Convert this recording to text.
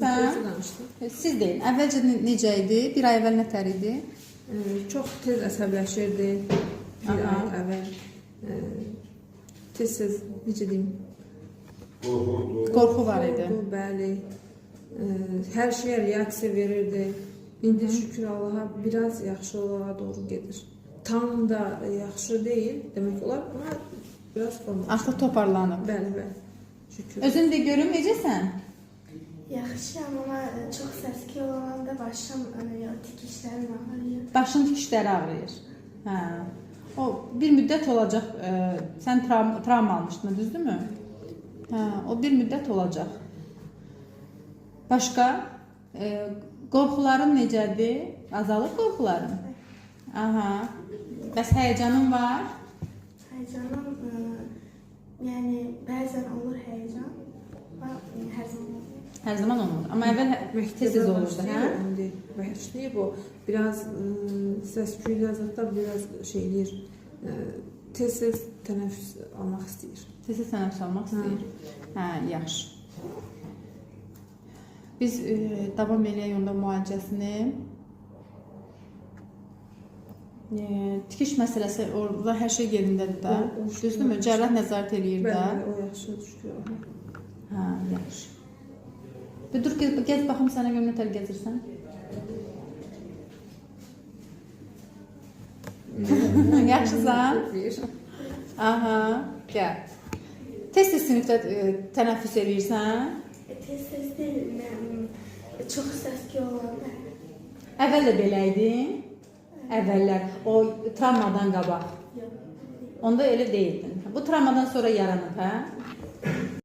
Tez danışdım. Siz deyin, əvvəlcə necə idi? Bir ay əvvəl nətər idi? Çox tez əsəbləşirdi. Bir Aha. ay əvvəl. Tez-tez, necə deyim? Qorxu var idi. Qorxu, bəli. Hər şeyə reaksiya verirdi. İndi şükür Allaha biraz yaxşılığa doğru gedir. Tam da yaxşı deyil demək olar, amma biraz formal. Artıq toparlanıb. Bəli, bəli. Şükür. Özün də görüm, necəsən? Yaxşıyam, amma çox səski olanda başım tikişlərim ağrıyır. Başın tikişləri ağrıyır. Hə. O bir müddət olacaq. Sən travma almışdın, düzdürmü? Hə, o bir müddət olacaq. Başqa qorxuların necədir? Azalır qorxuların? Aha. Bəs həyəcanın var? Həyəcanım, yəni bəzən olur həyəcan, amma hər zaman olur. Hər zaman olmur. Amma əvvəl tez-tez olurdu, hə? Başlayıb o biraz səs-küylə zətdə biraz şey eləyir. Tez-tez tənəffüs almaq istəyir. Tez-tez tənəffüs almaq istəyir. Hə, yaxşı. Biz davam eləyək onda müalicəsini. Tikiş məsələsi, orada hər şey yerindədir də. Düzdürmü? Cərrah nəzarət eləyir də. Bəli, o yaxşı şükür. Hə, yaxşı. Dur, gəz baxım sənə görüm nətər gəzirsən. Yaxşısan? Aha, gəl. Tez-tez sinifdə tənəffüs eləyirsən? Tez-tez deyil, mən çox səski olanda. Əvvəl də belə idi? Əvvəllər, o travmadan qabaq. Yox. Onda elə deyildin. Bu travmadan sonra yaranıb, hə?